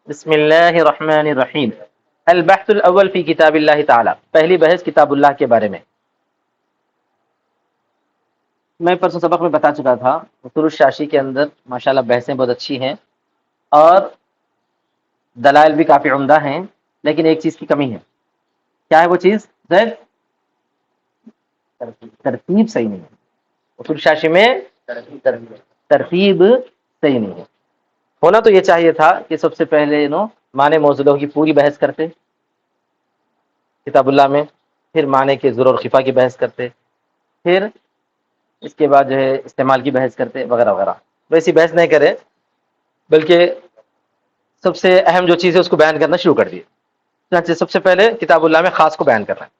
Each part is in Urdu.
بسم اللہ الرحمن الرحیم۔ البحث الاول فی کتاب اللہ تعالی، پہلی بحث کتاب اللہ کے بارے میں۔ میں پرسوں سبق میں بتا چکا تھا اصول الشاشی کے اندر ماشاءاللہ بحثیں بہت اچھی ہیں اور دلائل بھی کافی عمدہ ہیں، لیکن ایک چیز کی کمی ہے۔ کیا ہے وہ چیز؟ زید، ترتیب صحیح نہیں ہے اصول الشاشی میں، ترتیب صحیح نہیں ہے۔ ہونا تو یہ چاہیے تھا کہ سب سے پہلے معنی موصولوں کی پوری بحث کرتے کتاب اللہ میں، پھر معنی کے ضرور اور خفا کی بحث کرتے، پھر اس کے بعد جو ہے استعمال کی بحث کرتے وغیرہ وغیرہ۔ ویسی بحث نہیں کرے، بلکہ سب سے اہم جو چیز ہے اس کو بیان کرنا شروع کر دیے۔ چنانچہ سب سے پہلے کتاب اللہ میں خاص کو بیان کرنا ہے۔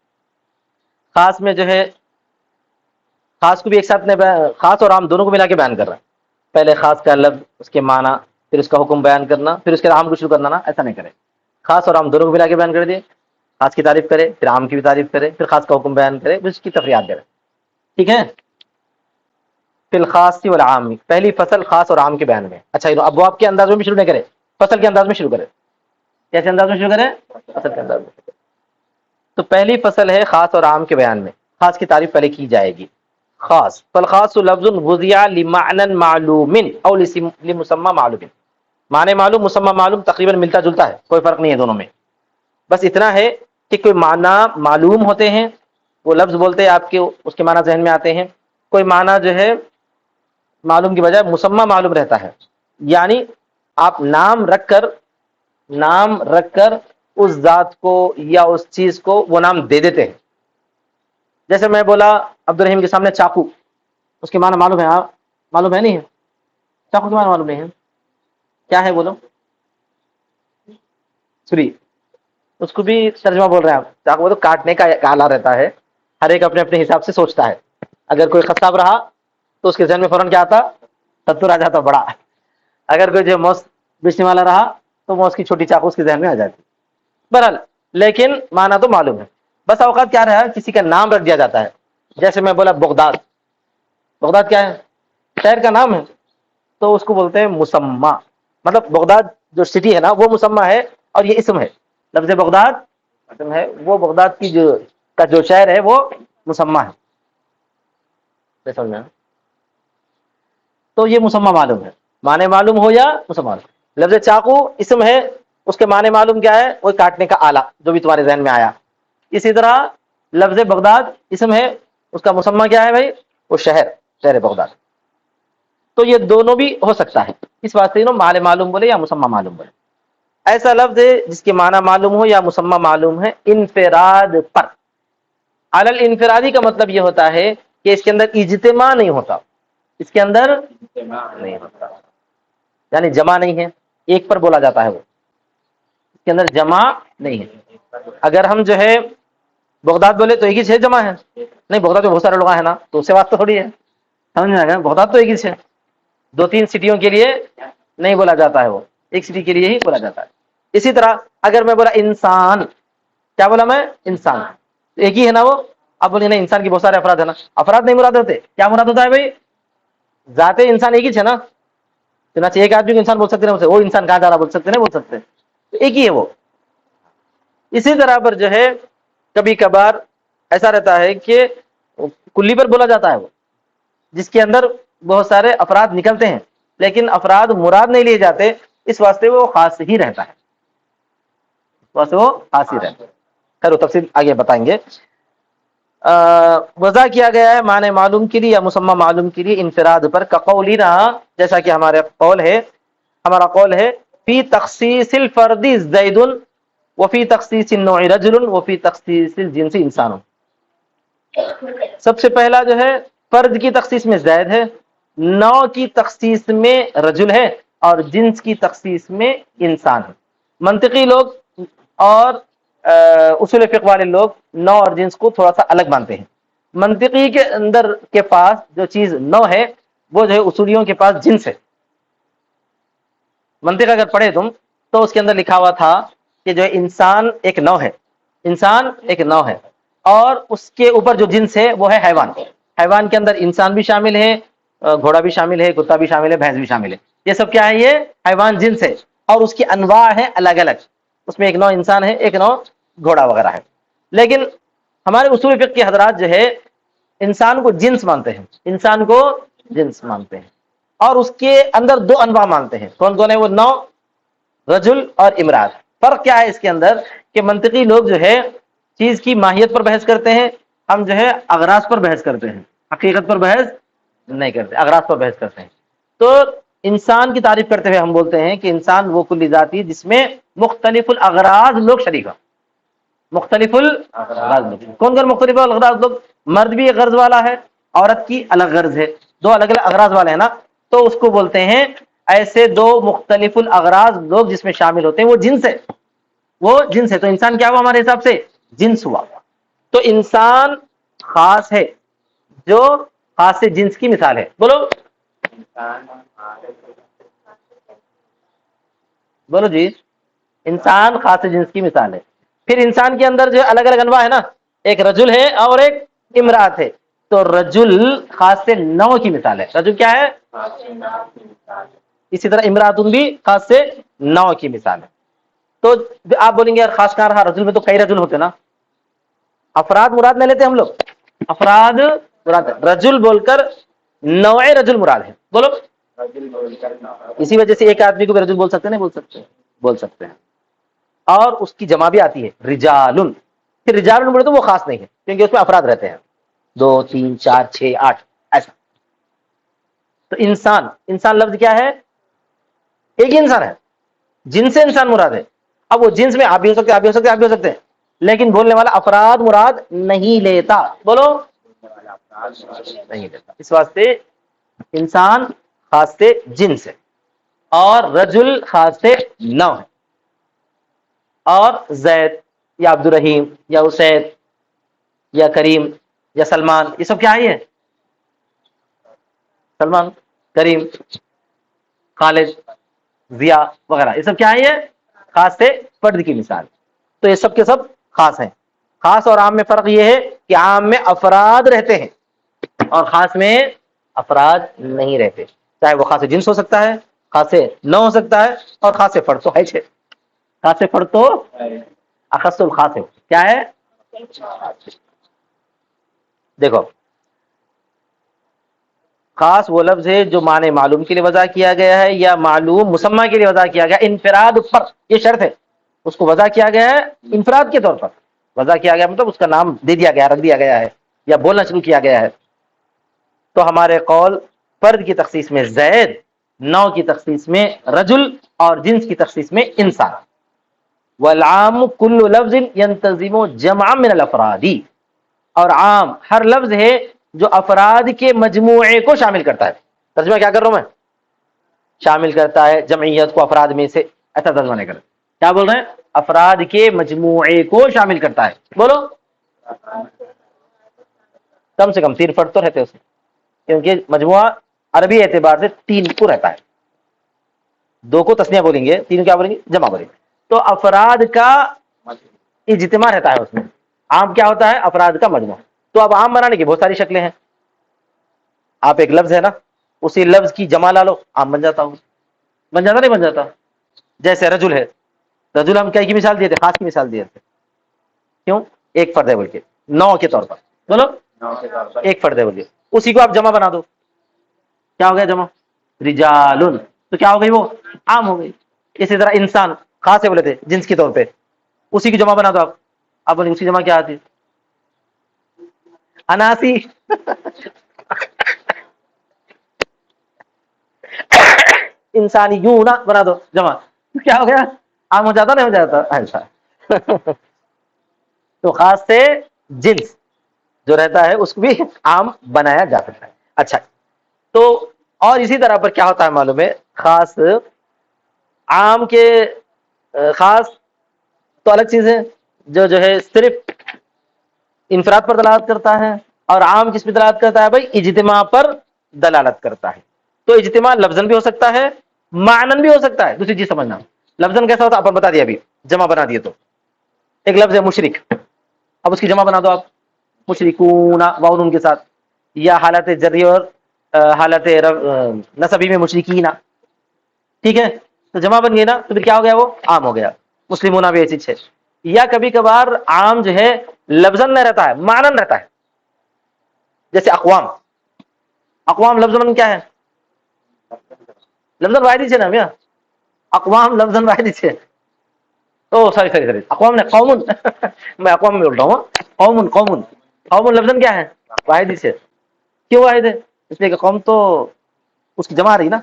خاص میں جو ہے خاص کو بھی ایک ساتھ خاص اور عام دونوں کو ملا کے بیان کر رہا ہے۔ پہلے خاص کا لفظ، اس کے معنی، پھر اس کا حکم بیان کرنا، پھر اس کے عام کو شروع کرنا، نا ایسا نہیں کرے۔ خاص اور عام دونوں کو ملا کے بیان کر دیے، خاص کی تعریف کرے، پھر عام کی بھی تعریف کرے، پھر خاص کا حکم بیان کرے، پھر اس کی تفریحات کرے۔ ٹھیک ہے؟ فی الخاص والعام، پہلی فصل خاص اور عام کے بیان میں۔ اچھا ابواب کے انداز میں بھی شروع نہیں کرے، فصل کے انداز میں شروع کرے۔ کیسے انداز میں شروع کرے؟ فصل کے انداز میں۔ تو پہلی فصل ہے خاص اور عام کے بیان میں۔ خاص کی تعریف پہلے کی جائے گی۔ خاص، فالخاص لفظ وضع لمعنى معلوم او لمسمى معلوم، معنی معلوم مسمى معلوم تقریباً ملتا جلتا ہے، کوئی فرق نہیں ہے دونوں میں۔ بس اتنا ہے کہ کوئی معنی معلوم ہوتے ہیں، وہ لفظ بولتے ہیں آپ کے، اس کے معنی ذہن میں آتے ہیں۔ کوئی معنی جو ہے معلوم کی بجائے مسمى معلوم رہتا ہے، یعنی آپ نام رکھ کر اس ذات کو یا اس چیز کو وہ نام دے دیتے ہیں۔ جیسے میں بولا عبد الرحیم کے سامنے چاقو، اس کے معنی معلوم ہے؟ معلوم ہے نہیں ہے؟ چاقو کے معنی معلوم نہیں ہے، کیا ہے بولو؟ چھری، اس کو بھی ترجمہ بول رہے ہیں آپ۔ چاقو وہ تو کاٹنے کا آلہ رہتا ہے، ہر ایک اپنے اپنے حساب سے سوچتا ہے۔ اگر کوئی خطاب رہا تو اس کے ذہن میں فوراً کیا آتا؟ ستر آ جاتا بڑا۔ اگر کوئی جو موس بیچنے والا رہا تو موس کی چھوٹی چاقو اس کے ذہن میں آ جاتی۔ بہرحال لیکن معنی تو معلوم ہے۔ بس اوقات کیا رہا، کسی کا نام رکھ دیا جاتا ہے۔ جیسے میں بولا بغداد، بغداد کیا ہے؟ شہر کا نام ہے، تو اس کو بولتے ہیں مسمى، مطلب بغداد جو سٹی ہے نا وہ مسمى ہے، اور یہ اسم ہے۔ لفظ بغداد اسم ہے، وہ بغداد کی جو شہر ہے وہ مسمى ہے۔ سمجھ میں؟ تو یہ مسمى معلوم ہے، معنی معلوم ہو یا مسمى معلوم۔ لفظ چاقو اسم ہے، اس کے معنی معلوم کیا ہے؟ وہ کاٹنے کا آلہ، جو بھی تمہارے ذہن میں آیا۔ اسی طرح لفظ بغداد اسم ہے، اس کا مسمى کیا ہے بھائی؟ وہ شہر بغداد۔ تو یہ دونوں بھی ہو سکتا ہے، اس واسطے معنی معلوم بولے یا مسمى معلوم بولے۔ ایسا لفظ ہے جس کے معنی معلوم ہو یا مسمى معلوم ہے انفراد پر۔ علی الانفرادی کا مطلب یہ ہوتا ہے کہ اس کے اندر اجتماع نہیں ہوتا، اس کے اندر نہیں ہوتا، یعنی جمع نہیں ہے، ایک پر بولا جاتا ہے، وہ اس کے اندر جمع نہیں ہے۔ اگر ہم جو ہے بغداد بولے تو ایک ہی ہے، جمع ہے نہیں، بغداد میں بہت سارے لوگ ہیں نا، تو اس سے بات تو تھوڑی ہے، سمجھ میں آ گیا؟ بغداد تو ایک ہی ہے، دو تین سٹیوں کے لیے نہیں بولا جاتا ہے، وہ ایک سٹی کے لیے ہی بولا جاتا ہے۔ اسی طرح اگر میں بولا انسان، کیا بولا میں؟ انسان، ایک ہی ہے نا وہ۔ اب بولے نہیں، انسان کی بہت سارے افراد ہیں نا، افراد نہیں مراد ہوتے، کیا مراد ہوتا ہے بھائی؟ ذات انسان ایک ہی ہے نا۔ چنانچہ ایک آدمی کو انسان بول سکتے ہیں، وہ انسان کہاں جا رہا بول سکتے نہیں بول سکتے، ایک ہی ہے وہ۔ اسی طرح پر جو ہے کبھی کبھار ایسا رہتا ہے کہ کلی پر بولا جاتا ہے، وہ جس کے اندر بہت سارے افراد نکلتے ہیں لیکن افراد مراد نہیں لیے جاتے، اس واسطے وہ خاص ہی رہتا ہے، واسطے وہ خاص ہی رہتا ہے۔ خیر وہ تفصیل آگے بتائیں گے۔ وضع کیا گیا ہے معنی معلوم کے لیے یا مسمى معلوم کے لیے انفراد پر، کقولنا، جیسا کہ ہمارا قول ہے فی تخصیص الفرد زید وفی تخصیص النوع رجل وفی تخصیص الجنس انسان۔ سب سے پہلا جو ہے فرد کی تخصیص میں زید ہے، نوع کی تخصیص میں رجل ہے، اور جنس کی تخصیص میں انسان ہے۔ منطقی لوگ اور اصول فقہ والے لوگ نوع اور جنس کو تھوڑا سا الگ مانتے ہیں۔ منطقی کے اندر کے پاس جو چیز نوع ہے، وہ جو ہے اصولیوں کے پاس جنس ہے۔ منطق اگر پڑھے تم تو اس کے اندر لکھا ہوا تھا کہ جو ہے انسان ایک نوع ہے، انسان ایک نوع ہے، اور اس کے اوپر جو جنس ہے وہ ہے حیوان۔ حیوان کے اندر انسان بھی شامل ہے، گھوڑا بھی شامل ہے، کتا بھی شامل ہے، بھینس بھی شامل ہے، یہ سب کیا ہے؟ یہ حیوان جنس ہے۔ اور اس کی انواع ہیں الگ الگ، اس میں ایک نوع انسان ہے، ایک نوع گھوڑا وغیرہ ہے. لیکن ہمارے اصول فقہ کے حضرات جو ہے انسان کو جنس مانتے ہیں، انسان کو جنس مانتے ہیں، اور اس کے اندر دو انواع مانتے ہیں. کون کون ہے وہ؟ نوع رجل اور امرات. فرق کیا ہے اس کے اندر کہ منطقی لوگ جو ہے چیز کی ماہیت پر بحث کرتے ہیں، ہم جو ہے اغراض پر بحث کرتے ہیں، حقیقت پر بحث نہیں کرتے، اغراض پر بحث کرتے ہیں. تو انسان کی تعریف کرتے ہوئے ہم بولتے ہیں کہ انسان وہ کلی ذاتی جس میں مختلف الاغراض لوگ شریک ہیں. مختلف الاغراض لوگ کون کون مختلف الاغراض لوگ؟ مرد بھی ایک غرض والا ہے، عورت کی الگ غرض ہے، دو الگ الگ اغراض والے ہیں نا، تو اس کو بولتے ہیں ایسے دو مختلف الاغراض لوگ جس میں شامل ہوتے ہیں وہ جنس ہے، وہ جنس ہے. تو انسان کیا ہوا ہمارے حساب سے؟ جنس ہوا. تو انسان خاص ہے جو خاص سے جنس کی مثال ہے. بولو بولو جی. انسان خاص سے جنس کی مثال ہے. پھر انسان کے اندر جو الگ الگ انواع ہے نا، ایک رجل ہے اور ایک امرات ہے. تو رجل خاص سے نوع کی مثال ہے. رجل کیا ہے؟ اسی طرح امراتن بھی خاص سے نوع کی مثال ہے. تو آپ بولیں گے یار خاص کہاں رہا؟ رجل میں تو کئی رجل ہوتے نا. افراد مراد نہیں لیتے ہم لوگ، افراد مراد، رجل بول کر نوع رجل مراد ہے. بولو. اسی وجہ سے ایک آدمی کو بھی رجل بول سکتے ہیں، نہیں بول سکتے؟ بول سکتے ہیں. اور اس کی جمع بھی آتی ہے رجالن. پھر رجالن بولے تو وہ خاص نہیں ہے کیونکہ اس میں افراد رہتے ہیں، 2 3 4 6 8 ایسا. تو انسان، انسان لفظ کیا ہے؟ ایک ہی انسان ہے، جن سے انسان مراد ہے. اب وہ جنس میں آپ بھی ہو سکتے، آپ بھی ہو سکتے، آپ بھی ہو سکتے ہیں، لیکن بولنے والا افراد مراد نہیں لیتا. بولو نہیں لیتا. اس واسطے انسان خاص سے جنس ہے اور رجل خاص سے نوع ہے. اور زید یا عبد الرحیم یا حسین یا کریم یا سلمان، یہ سب کیا ہے؟ سلمان، کریم، خالد، ضیاء وغیرہ، یہ سب کیا ہے؟ خاص سے فرد کی مثال. تو یہ سب کے سب خاص ہیں. خاص اور عام میں فرق یہ ہے کہ عام میں افراد رہتے ہیں اور خاص میں افراد نہیں رہتے. چاہے وہ خاص جنس ہو سکتا ہے، خاص نوع ہو سکتا ہے، اور خاص فرد تو ہے. خاص فرد تو اخص الخاص ہے. کیا ہے؟ دیکھو، خاص وہ لفظ ہے جو معنی معلوم کے لیے وضع کیا گیا ہے یا معلوم مسمى کے لیے وضع کیا گیا. انفراد پر یہ شرط ہے، اس کو وضع کیا گیا ہے انفراد کے طور پر. وضع کیا گیا مطلب اس کا نام دے دیا گیا، رکھ دیا گیا ہے یا بولنا شروع کیا گیا ہے. تو ہمارے قول فرد کی تخصیص میں زید، نوع کی تخصیص میں رجل، اور جنس کی تخصیص میں انسان. والعام کل لفظ ينتظم جمعا من الافراد. اور عام ہر لفظ ہے جو افراد کے مجموعے کو شامل کرتا ہے. ترجمہ کیا کر رہا ہوں میں؟ شامل کرتا ہے جمعیت کو افراد میں سے، ایسا ترجمہ نہیں کر. کیا بول رہے ہیں؟ افراد کے مجموعے کو شامل کرتا ہے. بولو. کم سے کم 3 فرد تو رہتے اس میں، کیونکہ مجموعہ عربی اعتبار سے 3 کو رہتا ہے. 2 کو تسنیہ بولیں گے، 3 کیا بولیں گے؟ جمع بولیں گے. تو افراد کا اجتماع رہتا ہے اس میں. عام کیا ہوتا ہے؟ افراد کا مجموعہ. تو اب عام بنانے کی بہت ساری شکلیں ہیں. آپ ایک لفظ ہے نا، اسی لفظ کی جمع لا لو، عام بن جاتا ہوں. بن جاتا نہیں بن جاتا؟ جیسے رجل ہے، رجل ہم کیا کی مثال دیے تھے؟ خاص کی مثال دیے تھے. کیوں؟ ایک فرد ہے بول کے، نوع کے طور پر. بولو ایک فرد ہے بول کے، اسی کو آپ جمع بنا دو. کیا ہو گیا جمع؟ رجالن. تو کیا ہو گئی؟ وہ عام ہو گئی. اسی طرح انسان خاص ہے بولے تھے جنس کے طور پہ، اسی کی جمع بنا دو آپ. آپ بولیں اسی جمع کیا آتی؟ اناسی. انسانی یوں نہ بنا دو جمع. کیا ہو گیا؟ عام ہو جاتا نہیں ہو جاتا؟ ایسا. تو خاص سے جنس جو رہتا ہے اس کو بھی عام بنایا جا سکتا ہے. اچھا، تو اور اسی طرح پر کیا ہوتا ہے معلوم ہے؟ خاص عام کے خاص تو الگ چیز ہے، جو ہے صرف انفراد پر دلالت کرتا ہے، اور عام کس پر دلالت کرتا ہے بھائی؟ اجتماع پر دلالت کرتا ہے. تو اجتماع لفظاً بھی ہو سکتا ہے، معنن بھی ہو سکتا ہے. دوسری چیز سمجھنا، لفظاً کیسا ہوتا ہے آپ بتا دیا ابھی، جمع بنا دیے. تو ایک لفظ ہے مشرک، اب اس کی جمع بنا دو آپ، مشرکون واو نون کے ساتھ، یا حالت جری اور حالت نصبی میں مشرکین. ٹھیک ہے. تو جمع بن گئی نا، تو پھر کیا ہو گیا؟ وہ عام ہو گیا. مسلمون بھی ایسی چیز. یا کبھی کبھار عام جو ہے لفظاً نہیں رہتا ہے، معنن رہتا ہے. جیسے اقوام، اقوام لفظاً کیا ہے؟ لفظاً واحد ہی ہے نا میاں، اقوام لفظاً واحد ہی ہے. او سوری سوری سوری، اقوام نے قومن میں اقوام میں بول رہا ہوں. قومن قومن قومن لفظاً کیا ہے؟ واحد ہی سے. کیوں واحد ہے؟ اس لیے کہ قوم تو اس کی جمع آ رہی نا،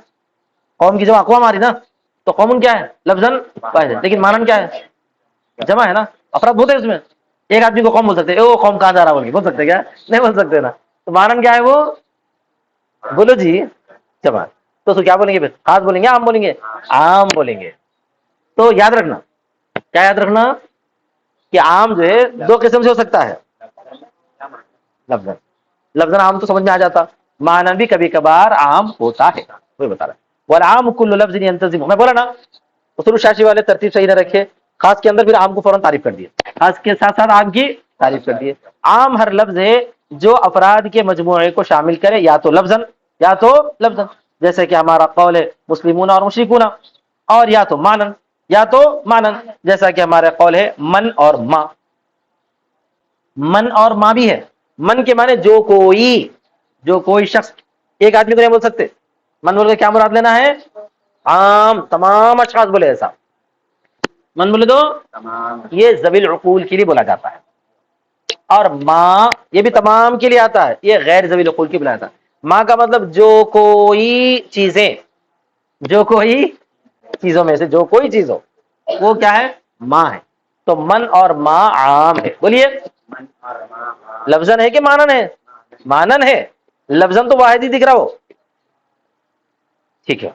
قوم کی جمع اقوام آ رہی نا. تو قومن کیا ہے؟ لفظاً واحد ہے، لیکن مانن کیا ہے؟ جمع ہے نا. افراد بہت ہے اس میں. ایک آدمی کو قوم بول سکتے ہیں، او قوم کہاں جا رہا بول سکتے کیا؟ نہیں بول سکتے نا. تو مانن کیا ہے وہ؟ بولو جی. جمع. تو اس کو کیا بولیں گے؟ پھر خاص بولیں گے، عام بولیں گے؟ عام بولیں گے. تو یاد رکھنا، کیا یاد رکھنا؟ کہ عام جو ہے دو قسم سے ہو سکتا ہے. لفظ لفظ عام تو سمجھ میں آ جاتا، معنی بھی کبھی کبھار عام ہوتا ہے. وہی بتا رہا ہے. والعام کل لفظ ينتظم، میں بولا نا اصول شاشی والے ترتیب صحیح نہ رکھے، خاص کے اندر پھر عام کو فوراً تعریف کر دیے، خاص کے ساتھ ساتھ عام کی تعریف کر دیے. عام ہر لفظ ہے جو افراد کے مجموعے کو شامل کرے، یا تو لفظاً یا تو لفظاً. جیسے کہ ہمارا قول ہے مسلمون اور مشرکون، اور یا تو مانن یا تو مانن، جیسا کہ ہمارا قول ہے من اور ما. من اور ما بھی ہے. من کے معنی جو کوئی، جو کوئی شخص. ایک آدمی کو نہیں بول سکتے. من بول کے کیا مراد لینا ہے؟ عام تمام اشخاص بولے ایسا. من بولے تو یہ ذوی العقول کے لیے بولا جاتا ہے. اور ما یہ بھی تمام کے لیے آتا ہے، یہ غیر ذوی العقول کے لیے آتا ہے. ما کا مطلب جو کوئی چیزیں، جو کوئی چیزوں میں سے جو کوئی چیز ہو، وہ کیا ہے؟ ما ہے. تو من اور ما عام ہے. بولیے لفظاً ہے کہ مانن ہے؟ مانن ہے. لفظاً تو واحد ہی دکھ رہا ہو. ٹھیک ہے.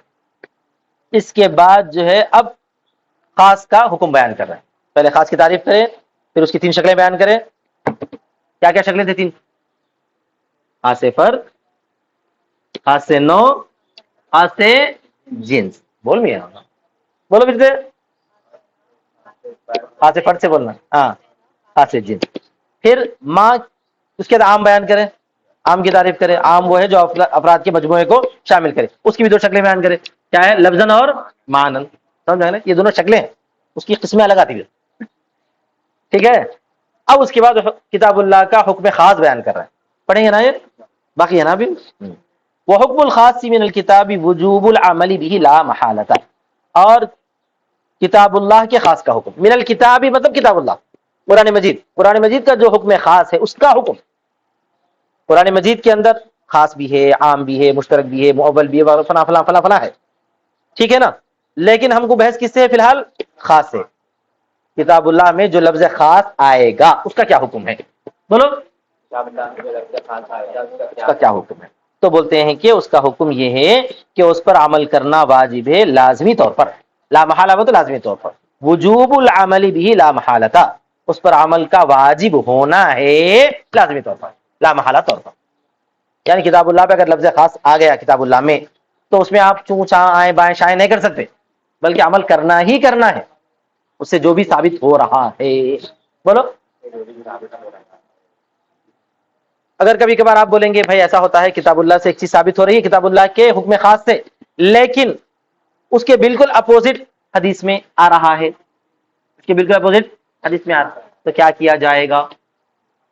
اس کے بعد جو ہے اب خاص کا حکم بیان کر رہے ہیں. پہلے خاص کی تعریف کریں، پھر اس کی 3 شکلیں بیان کریں. کیا کیا شکلیں تھیں 3؟ خاص فرد، خاص نو، خاص جنس. بول میا بولو پھر سے. خاص فرد سے بولنا، ہاں خاص جنس. پھر ماں، اس کے بعد عام بیان کریں، عام کی تعریف کرے. عام وہ ہے جو افراد کے مجموعے کو شامل کرے. اس کی بھی 2 شکلیں بیان کرے، کیا ہے؟ لفظاً اور معنن. سمجھ نا؟ یہ دونوں شکلیں، اس کی قسمیں الگ آتی ہے. ٹھیک ہے. اب اس کے بعد کتاب اللہ کا حکم خاص بیان کر رہے ہیں. پڑھیں گے نا یہ؟ باقی ہے نا ابھی. وحکم الخاص من الکتاب وجوب العمل به لا محالۃ. اور کتاب اللہ کے خاص کا حکم، من الکتاب مطلب کتاب اللہ، قرآن مجید. قرآن مجید کا جو حکم خاص ہے اس کا حکم. قرآن مجید کے اندر خاص بھی ہے، عام بھی ہے، مشترک بھی ہے، مؤول بھی ہے، فلاں فلاں فلاں فلاں ہے. ٹھیک ہے نا؟ لیکن ہم کو بحث کس سے ہے فی الحال؟ خاص سے. کتاب اللہ میں جو لفظ خاص آئے گا اس کا کیا حکم ہے؟ بولو اس کا کیا حکم ہے؟ تو بولتے ہیں کہ اس کا حکم یہ ہے کہ اس پر عمل کرنا واجب ہے لازمی طور پر. لا محالہ ہو تو لازمی طور پر. وجوب العمل به لا محالۃ، اس پر عمل کا واجب ہونا ہے لازمی طور پر، لا محالہ طور پر. یعنی کتاب اللہ پہ اگر لفظ خاص آ گیا کتاب اللہ میں، تو اس میں آپ چوں چاں آئیں بائیں شائیں نہیں کر سکتے، بلکہ عمل کرنا ہی کرنا ہے اس سے جو بھی ثابت ہو رہا ہے. بولو. اگر کبھی کبھار آپ بولیں گے بھائی ایسا ہوتا ہے کتاب اللہ سے ایک چیز ثابت ہو رہی ہے کتاب اللہ کے حکم خاص سے، لیکن اس کے بالکل اپوزٹ حدیث میں آ رہا ہے، اس کے بالکل اپوزٹ حدیث میں آ رہا ہے، تو کیا کیا جائے گا؟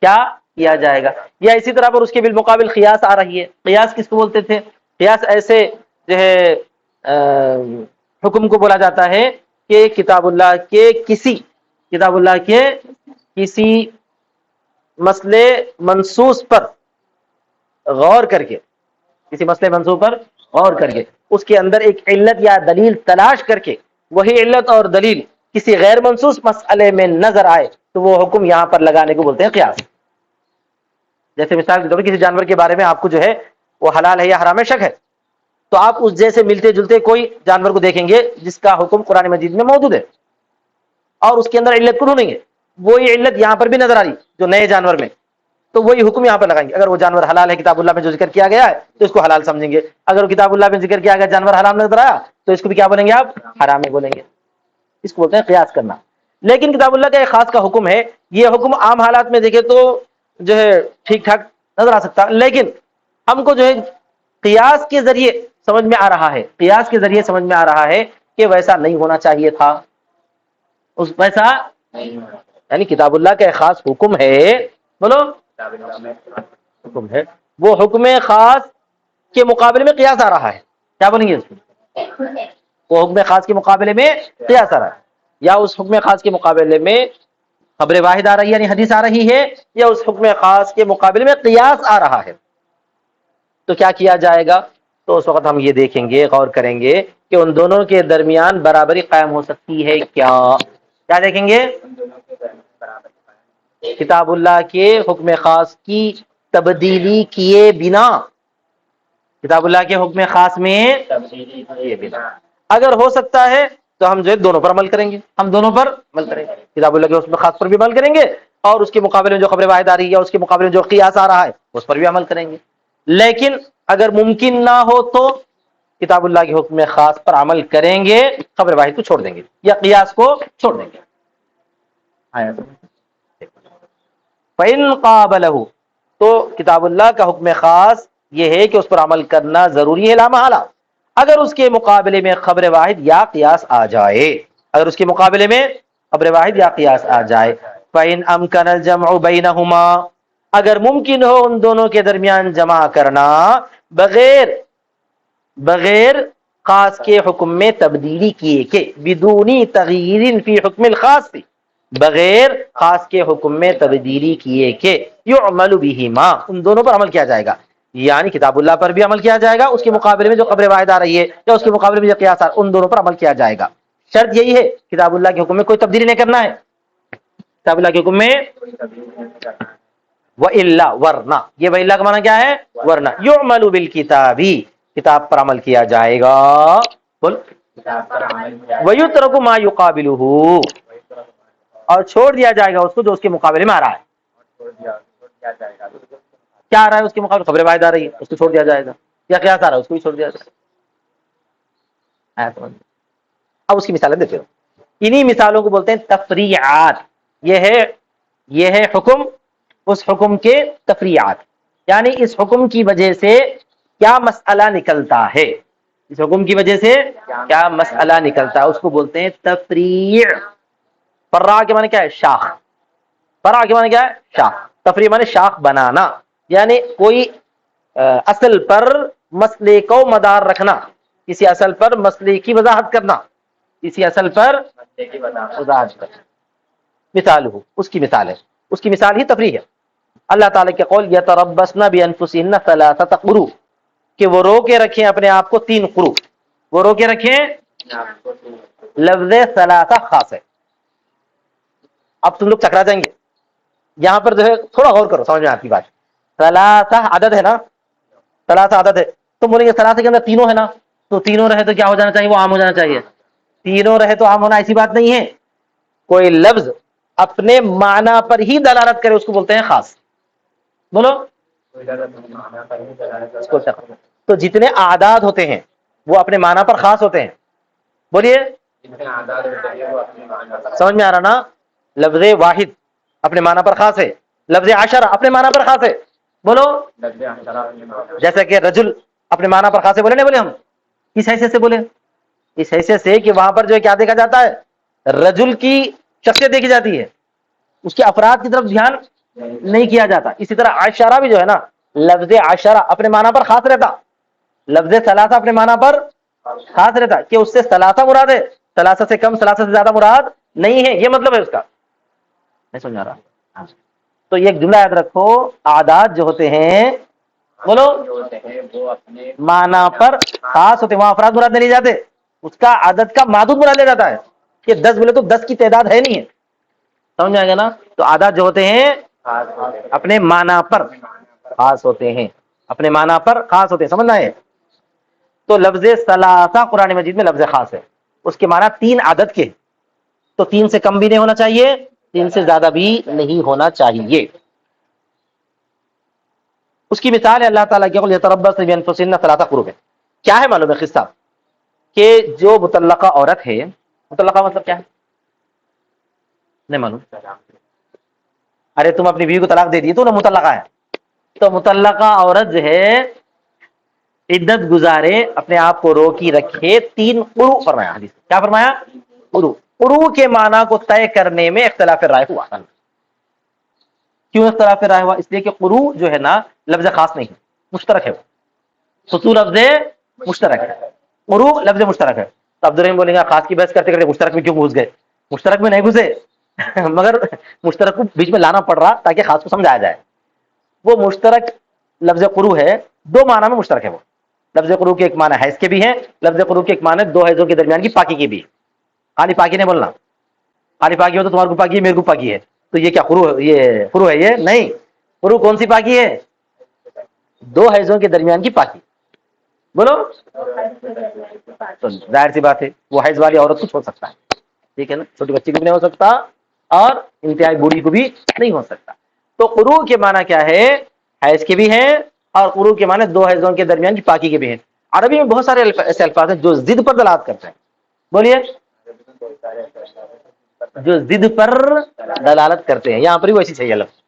کیا کیا جائے گا؟ یا اسی طرح پر اس کے بالمقابل قیاس آ رہی ہے. قیاس کس کو بولتے تھے؟ قیاس ایسے جو ہے حکم کو بولا جاتا ہے کہ کتاب اللہ کے کسی مسئلے منصوص پر غور کر کے، کسی مسئلے منصوص پر غور کر کے اس کے اندر ایک علت یا دلیل تلاش کر کے وہی علت اور دلیل کسی غیر منصوص مسئلے میں نظر آئے تو وہ حکم یہاں پر لگانے کو بولتے ہیں قیاس. جیسے مثال کے طور پر کسی جانور کے بارے میں آپ کو جو ہے وہ حلال ہے یا حرام ہے شک ہے، تو آپ اس جیسے ملتے جلتے کوئی جانور کو دیکھیں گے جس کا حکم قرآن مجید میں موجود ہے اور اس کے اندر علت کو ڈھونڈیں گے، وہی علت یہاں پر بھی نظر آ رہی جو نئے جانور میں، تو وہی حکم یہاں پر لگائیں گے. اگر وہ جانور حلال ہے کتاب اللہ میں جو ذکر کیا گیا ہے تو اس کو حلال سمجھیں گے. اگر وہ کتاب اللہ میں ذکر کیا گیا جانور حرام نظر آیا تو اس کو بھی کیا بولیں گے آپ؟ حرام ہی بولیں گے. اس کو بولتے ہیں قیاس کرنا. لیکن کتاب اللہ کا ایک خاص کا حکم ہے، یہ حکم عام حالات میں دیکھے تو جو ہے ٹھیک ٹھاک نظر آ سکتا، لیکن ہم کو جو ہے قیاس کے ذریعے سمجھ میں آ رہا ہے، قیاس کے ذریعے سمجھ میں آ رہا ہے کہ ویسا نہیں ہونا چاہیے تھا، اس ویسا یعنی کتاب اللہ کا ایک خاص حکم ہے، بولو حکم ہے، وہ حکم خاص کے مقابلے میں قیاس آ رہا ہے، کیا بولیں گے اس کو؟ وہ حکم خاص کے مقابلے میں قیاس آ رہا ہے، یا اس حکم خاص کے مقابلے میں خبر واحد آ رہی ہے یعنی حدیث آ رہی ہے، یا اس حکم خاص کے مقابلے میں قیاس آ رہا ہے، تو کیا کیا جائے گا؟ تو اس وقت ہم یہ دیکھیں گے، غور کریں گے کہ ان دونوں کے درمیان برابری قائم ہو سکتی ہے کیا؟ کیا دیکھیں گے؟ کتاب اللہ کے حکم خاص کی تبدیلی کیے بنا، کتاب اللہ کے حکم خاص میں تبدیلی کیے بنا اگر ہو سکتا ہے تو ہم جو ہے دونوں پر عمل کریں گے، ہم دونوں پر عمل کریں گے، کتاب اللہ کے حکم خاص پر بھی عمل کریں گے، اور اس کے مقابلے میں جو خبر واحد آ رہی ہے اس کے مقابلے میں جو قیاس آ رہا ہے اس پر بھی عمل کریں گے۔ لیکن اگر ممکن نہ ہو تو کتاب اللہ کے حکم خاص پر عمل کریں گے، خبر واحد کو چھوڑ دیں گے یا قیاس کو چھوڑ دیں گے۔ فَإِنْ قَابَلَهُ، تو کتاب اللہ کا حکم خاص یہ ہے کہ اس پر عمل کرنا ضروری ہے لا محالہ، اگر اس کے مقابلے میں خبر واحد یا قیاس آ جائے، اگر اس کے مقابلے میں خبر واحد یا قیاس آ جائے۔ فَإِنْ أَمْكَنَ الْجَمْعُ بَيْنَهُمَا، اگر ممکن ہو ان دونوں کے درمیان جمع کرنا بغیر خاص کے حکم میں تبدیلی کیے کہ بدونی تغییر فی حکم الخاص، بغیر خاص کے حکم میں تبدیلی کیے کہ یعمل بہما، ان دونوں پر عمل کیا جائے گا، یعنی کتاب اللہ پر بھی عمل کیا جائے گا، اس کے مقابلے میں جو خبر واحد آ رہی ہے یا اس کے مقابلے میں جو قیاس ان دونوں پر عمل کیا جائے گا۔ شرط یہی ہے کتاب اللہ کے حکم میں کوئی تبدیلی نہیں کرنا ہے، کتاب اللہ کے حکم میں وَإِلَّا، ورنہ، یہ وَإِلَّا کا معنی کیا ہے؟ ورنہ یعمل بالکتاب، کتاب پر عمل کیا جائے گا، بول وَيُتْرَكُ مَا يُقَابِلُهُ، اور چھوڑ دیا جائے گا اس کو جو اس کے مقابلے میں آ رہا ہے۔ کیا آ رہا ہے اس کے مقابلے؟ خبر واحد آ رہی ہے، اس کو چھوڑ دیا جائے گا، یا قیاس آ رہا ہے اس کو بھی چھوڑ دیا جائے گا۔ اب اس کی مثالیں دیتے ہو، انہی مثالوں کو بولتے ہیں تفریعات، یہ ہے حکم، اس حکم کے تفریعات، یعنی اس حکم کی وجہ سے کیا مسئلہ نکلتا ہے، اس حکم کی وجہ سے کیا مسئلہ نکلتا ہے، اس کو بولتے ہیں تفریع۔ فرع کے معنی کیا ہے؟ شاخ، فرع کے معنی کیا ہے؟ شاخ، تفریع معنی شاخ بنانا، یعنی کوئی اصل پر مسئلے کو مدار رکھنا، کسی اصل پر مسئلے کی وضاحت کرنا، کسی اصل پر وضاحت کرنا۔ مثال ہو، اس کی مثال ہے، اس کی مثال ہی تفریح ہے۔ اللہ تعالیٰ کے قول یتربصن بانفسہن ثلاثۃ قروء، کہ وہ رو کے رکھیں اپنے آپ کو 3 قروء، وہ رو کے رکھیں، لفظ ثلاثہ خاص ہے۔ اب تم لوگ ٹکرا جائیں گے یہاں پر، جو ہے تھوڑا غور کرو سمجھ میں آتی بات۔ ثلاثہ عدد ہے نا، ثلاثہ عدد ہے، تم بولیں گے ثلاثہ کے اندر تینوں ہے نا، تو تینوں رہے تو کیا ہو جانا چاہیے؟ وہ عام ہو جانا چاہیے۔ تینوں رہے تو عام ہونا ایسی بات نہیں ہے، کوئی لفظ اپنے معنی پر ہی دلالت کرے اس کو بولتے ہیں خاص، بولو۔ تو جتنے اعداد ہوتے ہیں وہ اپنے معنی پر خاص ہوتے ہیں، بولیے، سمجھ میں آ رہا نا؟ لفظ واحد اپنے معنی پر خاص ہے، لفظ عشرہ اپنے معنی پر خاص ہے، بولو۔ جیسا کہ رجل اپنے معنی پر خاص ہے، بولے نہیں بولے؟ ہم کس حیثیت سے بولے؟ اس حیثیت سے کہ وہاں پر جو ہے کیا دیکھا جاتا ہے؟ رجل کی شخصیت دیکھی جاتی ہے، اس کے افراد کی طرف دھیان نہیں کیا جاتا۔ اسی طرح عشرہ بھی جو ہے نا، لفظ عشرہ اپنے معنی پر خاص رہتا، لفظ ثلاثہ اپنے معنی پر خاص رہتا کہ اس سے ثلاثہ مراد ہے، ثلاثہ سے کم، ثلاثہ سے زیادہ مراد نہیں ہے، یہ مطلب ہے اس کا، نہیں سمجھا رہا؟ تو یہ ایک جملہ یاد رکھو، اعداد جو ہوتے ہیں، بولو، معنی پر خاص ہوتے ہیں، وہاں افراد مراد نہیں جاتے، اس کا عدد کا معدود مراد لیا جاتا ہے، کہ 10 بولے تو 10 کی تعداد ہے نہیں ہے، سمجھ میں آئے گا نا؟ تو اعداد جو ہوتے ہیں اپنے معنی پر خاص ہوتے ہیں، اپنے معنی پر خاص ہوتے ہیں، سمجھنا ہے؟ تو لفظ ثلاثہ قرآن مجید میں لفظ خاص ہے، اس کے معنی 3 عدد کے، تو 3 سے کم بھی نہیں ہونا چاہیے، 3 سے زیادہ بھی نہیں ہونا چاہیے۔ اس کی مثال ہے اللہ تعالیٰ کی قول یتربصن بانفسہن ثلاثۃ قروء ہے۔ کیا ہے معلوم ہے قصہ؟ کہ جو مطلقہ عورت ہے، مطلقہ مطلب کیا ہے؟ نہیں معلوم؟ ارے تم اپنی بیوی کو طلاق دے دی تو نہ مطلقہ ہے، تو مطلقہ عورت جو ہے عدت گزارے اپنے آپ کو روکی رکھے 3 قروء فرمایا حدیث کیا فرمایا قروء قروء کے معنی کو طے کرنے میں اختلاف رائے ہوا کیوں اختلاف رائے ہوا اس لیے کہ قروء جو ہے نا لفظ خاص نہیں مشترک ہے سطور لفظ مشترک ہے قروء لفظ مشترک ہے تو عبد الرحیم بولیں گے خاص کی بحث کرتے کرتے مشترک میں کیوں گھس گئے مشترک میں نہیں گھسے مگر مشترک کو بیچ میں لانا پڑ رہا تاکہ خاص کو سمجھایا جائے وہ مشترک لفظ قروء ہے 2 معنی میں مشترک ہے وہ لفظ قروء کے ایک معنی حیض کے بھی ہیں لفظ قروء کے ایک معنی 2 حیضوں کے درمیان کی پاکی کے بھی خالی پاکی نہیں بولنا خالی پاکی ہو تو تمہارے کو پاکی ہے میرے کو پاکی ہے تو یہ کیا قروء ہے یہ نہیں قروء کون سی پاکی ہے 2 حیضوں کے درمیان کی پاکی بولو تو ظاہر سی بات ہے وہ حیض والی عورت کچھ ہو سکتا ہے ٹھیک ہے نا چھوٹی بچی کو بھی نہیں ہو سکتا اور انتہائی بوڑھی کو بھی نہیں ہو سکتا تو قروء کے معنی کیا ہے حیض کے بھی ہیں اور قروء کے معنی 2 حیضوں کے درمیان کی پاکی کے بھی ہیں عربی میں بہت سارے ایسے الفاظ ہیں جو ضد پر دلالت کرتے ہیں بولیے جو ضد پر دلالت کرتے ہیں یہاں پر بھی ویسی چاہیے لفظ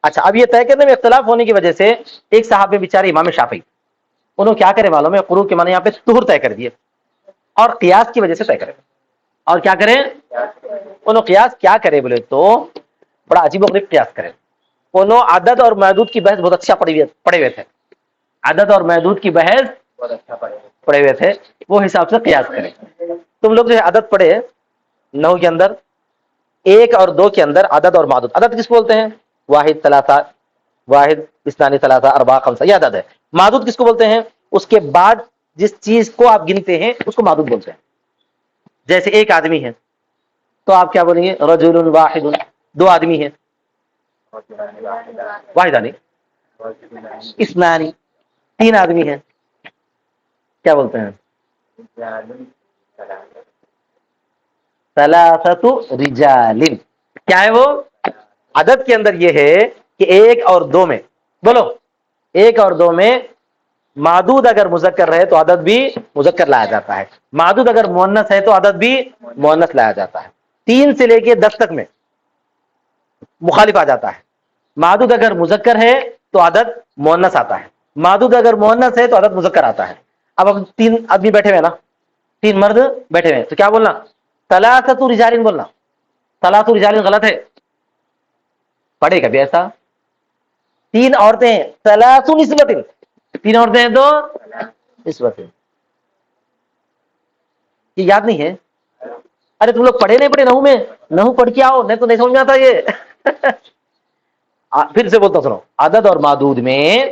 اچھا اب یہ طے کرنے میں اختلاف ہونے کی وجہ سے ایک صحابی بیچارے امام شافعی انہوں کیا کرے معلوم ہے قروء کے معنی یہاں پہ طہر طے کر دیے اور قیاس کی وجہ سے طے کرے اور کیا کریں انہوں قیاس کیا کرے بولے تو بڑا عجیب و غریب قیاس کرے انہوں عدد اور محدود کی بحث بہت اچھا پڑے ہوئے تھے عدد اور محدود کی بحث پڑے ہوئے تھے وہ حساب سے قیاس کریں تم لوگ جو ہے عدد پڑھے 9 کے اندر 1 اور 2 کے اندر عدد اور محدود عدد کس بولتے ہیں واحد ثلاثہ واحد اثنان ثلاثہ اربعہ خمسہ یہ عدد ہے محدود کس کو بولتے ہیں اس کے بعد جس چیز کو آپ گنتے ہیں اس کو محدود بولتے ہیں جیسے ایک آدمی ہے تو آپ کیا بولیں گے رجل واحد 2 آدمی ہیں واحدانی اثنانی 3 آدمی ہیں کیا بولتے ہیں ثلاثۃ رجال کیا ہے وہ عدد کے اندر یہ ہے کہ 1 اور 2 میں بولو 1 اور 2 میں معدود اگر مذکر رہے تو عدد بھی مذکر لایا جاتا ہے معدود اگر مؤنث ہے تو عدد بھی مؤنث لایا جاتا ہے 3 سے لے کے 10 تک میں مخالف آ جاتا ہے معدود اگر مذکر ہے تو عدد مؤنث آتا ہے معدود اگر مؤنث ہے تو عدد مذکر آتا ہے اب ہم 3 آدمی بیٹھے ہوئے نا 3 مرد بیٹھے ہوئے تو کیا بولنا ثلاثۃ رجال بولنا ثلاث رجال غلط ہے پڑھے کبھی ایسا 3 عورتیں ثلاث نسوۃ 3 عورتیں ہیں تو نسوۃ یہ یاد نہیں ہے ارے تم لوگ پڑھے نہیں پڑھے نحو میں نحو پڑھ کے آؤ نہیں تو نہیں سمجھ میں آتا یہ پھر سے بولتا سنو عدد اور معدود میں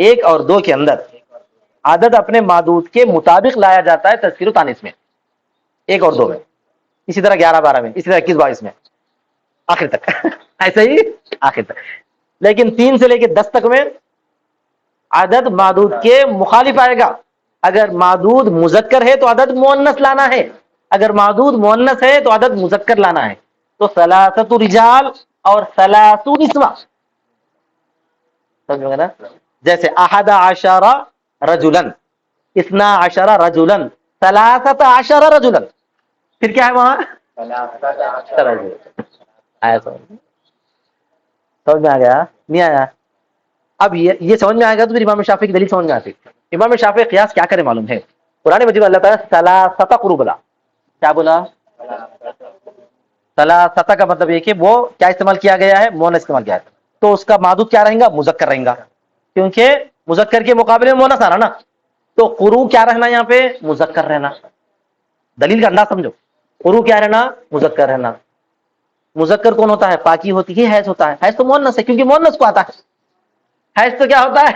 1 اور 2 کے اندر عدد اپنے معدود کے مطابق لایا جاتا ہے تذکیر و تانیث میں 1 اور 2 میں اسی طرح 11 12 میں اسی طرح 21 22 میں آخر تک ایسے ہی آخر تک لیکن 3 سے لے کے 10 تک میں عدد معدود کے مخالف آئے گا اگر معدود مذکر ہے تو عدد مؤنث لانا ہے اگر معدود مؤنث ہے تو عدد مذکر لانا ہے تو ثلاثۃ رجال اور ثلاث نسوہ سمجھ میں نا جیسے 11 رجلا 12 رجلا 13 رجلا پھر کیا ہے وہاں آیا سمجھ میں آ گیا نہیں آیا اب یہ سمجھ میں آئے گا تو پھر امام شافعی کی دلیل سمجھ میں آتی امام شافعی قیاس کیا کرے معلوم ہے قرآن مجید میں اللہ تعالیٰ ثلاثۃ قروء بولا کیا بولا ثلاثۃ کا مطلب یہ کہ وہ کیا استعمال کیا گیا ہے مؤنث استعمال کیا ہے تو اس کا معدود کیا رہیں گا مذکر رہیں گا کیونکہ مذکر کے مقابلے میں مؤنث آنا نا تو قروء کیا رہنا یہاں پہ مذکر رہنا دلیل کا انداز سمجھو قروء کیا رہنا مذکر رہنا مذکر کون ہوتا ہے پاکی ہوتی ہے حیض ہوتا ہے حیض تو مؤنث ہے کیونکہ مؤنث کو آتا ہے حیض تو کیا ہوتا ہے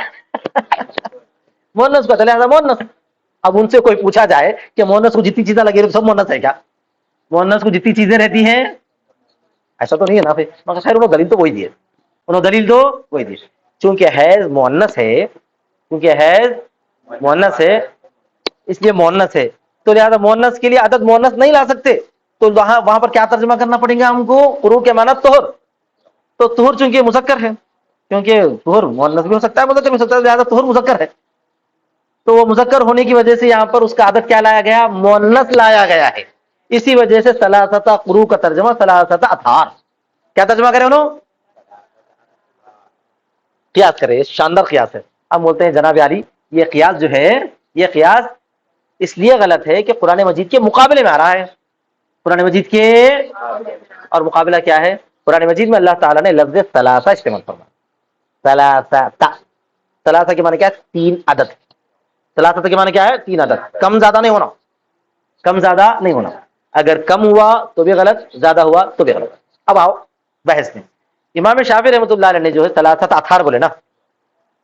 مؤنث کو آتا ہے مؤنث اب ان سے کوئی پوچھا جائے کہ مؤنث کو جتنی چیزیں لگی سب مؤنث ہے کیا مؤنث کو جتنی چیزیں رہتی ہیں ایسا تو نہیں ہے نا پھر مگر خیر انہوں دلیل تو وہی دیے چونکہ حیض مؤنث ہے اس لیے مؤنث ہے تو لہذا مؤنث کے لیے عدد مؤنث نہیں لا سکتے تو وہاں پر کیا ترجمہ کرنا پڑیں گا ہم کو قروء کے معنی طہر تو طہر چونکہ مذکر ہے کیونکہ طہر مؤنث بھی ہو سکتا ہے مذکر بھی ہو سکتا ہے لہذا طہر مذکر ہے تو وہ مذکر ہونے کی وجہ سے یہاں پر اس کا عدد کیا لایا گیا مؤنث لایا گیا ہے اسی وجہ سے ثلاثۃ قروء کا ترجمہ ثلاثۃ اطہار کیا ترجمہ کرے انہوں قیاس کرے شاندار قیاس ہے ہم بولتے ہیں جناب علی یہ قیاس جو ہے، یہ قیاس اس لیے غلط ہے کہ قرآن مجید کے مقابلے میں آ رہا ہے. قرآن مجید کے اور مقابلہ کیا ہے؟ قرآن مجید میں اللہ تعالیٰ نے لفظ ثلاثہ استعمال فرمایا. ثلاثہ، ثلاثہ کے معنی کیا ہے؟ تین عدد. ثلاثہ کے معنی کیا ہے؟ تین عدد. کم زیادہ نہیں ہونا، کم زیادہ نہیں ہونا. اگر کم ہوا تو بھی غلط، زیادہ ہوا تو بھی غلط. اب آؤ بحث میں. امام شافعی رحمۃ اللہ علیہ نے جو ہے ثلاثہ اطہار بولے نا،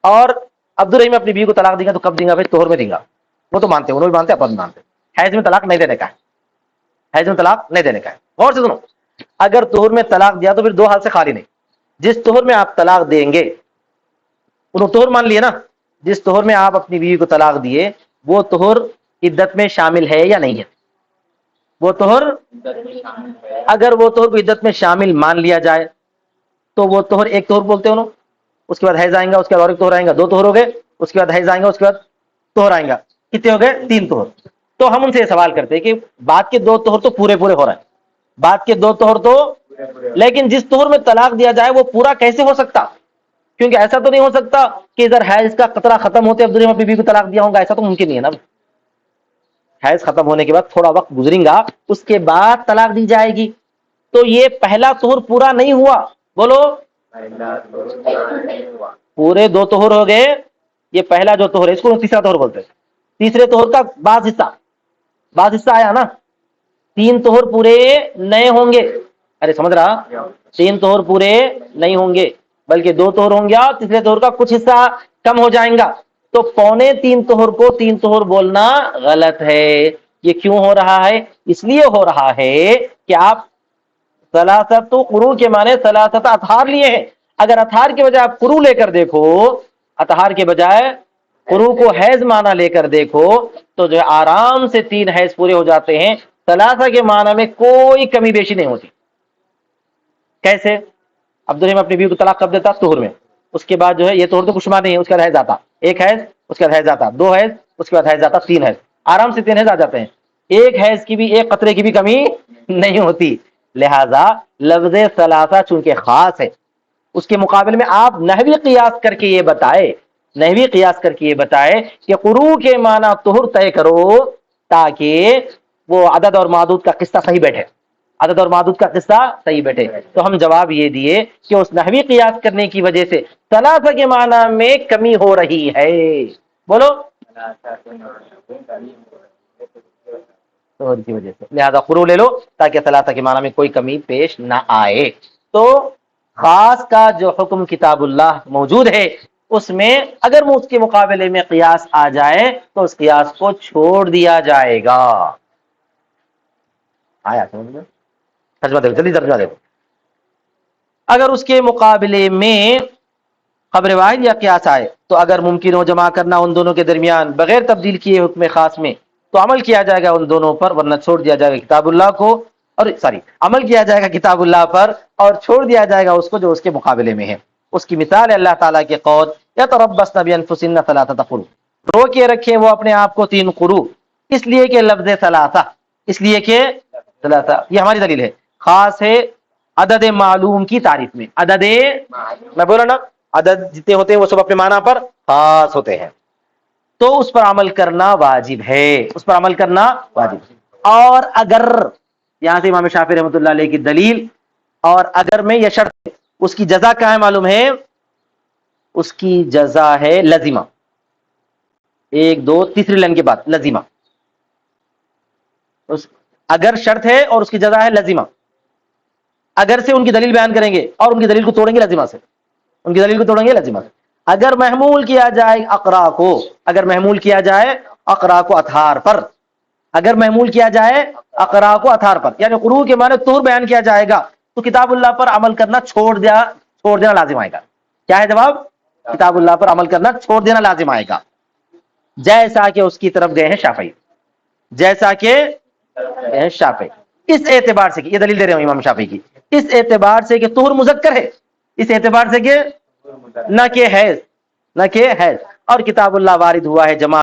اور عبد الرحیم اپنی بیوی کو طلاق دیں گا تو کب دیں گا بھائی؟ طہر میں دیں گا. وہ تو مانتے ہیں، انہوں بھی مانتے ہیں، اپن بھی مانتے ہیں. حیض میں طلاق نہیں دینے کا ہے، حیض میں طلاق نہیں دینے کا ہے. غور سے سنو، اگر طہر میں طلاق دیا تو پھر دو حال سے خالی نہیں. جس طہر میں آپ طلاق دیں گے، انہوں طہر مان لیے نا، جس طہر میں آپ اپنی بیوی کو طلاق دیے وہ طہر عدت میں شامل ہے یا نہیں ہے؟ وہ طہر، اگر وہ طہر کو عدت میں شامل مان لیا جائے تو وہ طہر ایک طہر بولتے ہیں انہوں. اس کے بعد حیض آئیں گا، اس کے بعد اور ایک طہر آئیں گا، دو طہر ہو گئے. اس کے بعد حیض آئیں گا، اس کے بعد طہر آئیں گا. کتنے ہو گئے؟ تین طہر. تو ہم ان سے یہ سوال کرتے ہیں کہ بعد کے دو طہر تو پورے پورے ہو رہے ہیں، بعد کے دو طہر تو، لیکن جس طہر میں طلاق دیا جائے وہ پورا کیسے ہو سکتا؟ کیونکہ ایسا تو نہیں ہو سکتا کہ ادھر حیض کا قطرہ ختم ہوتے عبد الرحیم اپنی بیوی کو طلاق دیا ہوگا، ایسا تو ممکن نہیں ہے نا. حیض ختم ہونے کے بعد تھوڑا وقت گزریں گا، اس کے بعد طلاق دی جائے گی. تو یہ پہلا طہر پورا نہیں ہوا. بولو، پورے دو طہر ہو گئے. یہ پہلا جو طہر ہے اس کو تیسرا طہر بولتے ہیں. تیسرے طہر کا بعض حصہ آیا نا. تین طہر پورے نئے ہوں گے. ارے سمجھ رہا؟ تین طہر پورے نہیں ہوں گے بلکہ دو طہر ہوں گے، اور تیسرے طہر کا کچھ حصہ کم ہو جائیں گا. تو پونے تین طہر کو تین طہر بولنا غلط ہے. یہ کیوں ہو رہا ہے؟ اس لیے ہو رہا ہے کہ آپ ثلاثت قروء کے معنی ثلاثت اطہار لیے ہیں. اگر اطہار کے بجائے آپ قروء لے کر دیکھو، اطہار کے بجائے قروء کو حیض معنی لے کر دیکھو تو جو ہے آرام سے تین حیض پورے ہو جاتے ہیں. ثلاثہ کے معنی میں کوئی کمی بیشی نہیں ہوتی. کیسے؟ عبد الرحیم اپنی بیوی کو طلاق کب دیتا؟ طہر میں. اس کے بعد جو ہے یہ طہر تو شمار نہیں ہے، اس کے بعد حیض آتا، ایک حیض، اس کے بعد حیض آتا، دو حیض، اس کے بعد حیض آتا، تین حیض. آرام سے تین حیض آ جاتے ہیں. ایک حیض کی بھی، ایک قطرے کی بھی کمی نہیں ہوتی. لہذا لفظ ثلاثہ چونکہ خاص ہے، اس کے مقابلے میں آپ نحوی قیاس کر کے یہ بتائے، نحوی قیاس کر کے یہ بتائے کہ قروء کے معنی طہر طے کرو تاکہ وہ عدد اور معدود کا قصہ صحیح بیٹھے، عدد اور معدود کا قصہ صحیح بیٹھے. تو ہم جواب یہ دیے کہ اس نحوی قیاس کرنے کی وجہ سے ثلاثہ کے معنی میں کمی ہو رہی ہے. بولو، کی وجہ سے لہذا قروء لے لو تاکہ ثلاثہ کے معنی میں کوئی کمی پیش نہ آئے. تو خاص کا جو حکم کتاب اللہ موجود ہے اس میں اگر وہ اس کے مقابلے میں قیاس آ جائے تو اس قیاس کو چھوڑ دیا جائے گا. آیا سمجھ میں؟ ترجمہ دیکھو، جلدی ترجمہ دیکھو. اگر اس کے مقابلے میں خبر واحد یا قیاس آئے تو اگر ممکن ہو جمع کرنا ان دونوں کے درمیان بغیر تبدیل کیے حکم خاص میں تو عمل کیا جائے گا ان دونوں پر، ورنہ چھوڑ دیا جائے گا کتاب اللہ کو، اور عمل کیا جائے گا کتاب اللہ پر اور چھوڑ دیا جائے گا اس کو جو اس کے مقابلے میں ہے. اس کی مثال ہے اللہ تعالیٰ کے قول یتربصن بانفسہن ثلاثۃ قروء، رو کے رکھیں وہ اپنے آپ کو تین قروء، اس لیے کہ لفظ ثلاثہ، اس لیے کہ ثلاثہ یہ ہماری دلیل ہے، خاص ہے عدد معلوم کی تعریف میں. عدد میں بولا نا، عدد جتنے ہوتے ہیں وہ سب اپنے معنی پر خاص ہوتے ہیں، تو اس پر عمل کرنا واجب ہے، اس پر عمل کرنا واجب ہے. اور اگر، یہاں سے امام شافعی رحمۃ اللہ علیہ کی دلیل، اور اگر میں یہ شرط، اس کی جزا کیا ہے معلوم ہے؟ اس کی جزا ہے لزیمہ. ایک دو تیسری لائن کے بعد لزیمہ، اگر شرط ہے اور اس کی جزا ہے لزیمہ. اگر سے ان کی دلیل بیان کریں گے اور ان کی دلیل کو توڑیں گے لزیمہ سے، ان کی دلیل کو توڑیں گے لزیمہ سے. اگر محمول کیا جائے اقرا کو، اگر محمول کیا جائے اقرا کو اطہار پر، اگر محمول کیا جائے اقرا کو اطہار پر، یعنی قروء کے معنی طہر بیان کیا جائے گا تو کتاب اللہ پر عمل کرنا چھوڑ دینا لازم آئے گا. کیا ہے جواب؟ کتاب اللہ پر عمل کرنا چھوڑ دینا لازم آئے گا، جیسا کہ اس کی طرف گئے ہیں شافعی، جیسا کہ شافعی. اس اعتبار سے کہ یہ دلیل دے رہے ہوں امام شافعی کی، اس اعتبار سے کہ طہر مذکر ہے، اس اعتبار سے کہ نہ کہ حیض، نہ کہ حیض، اور کتاب اللہ وارد ہوا ہے جمع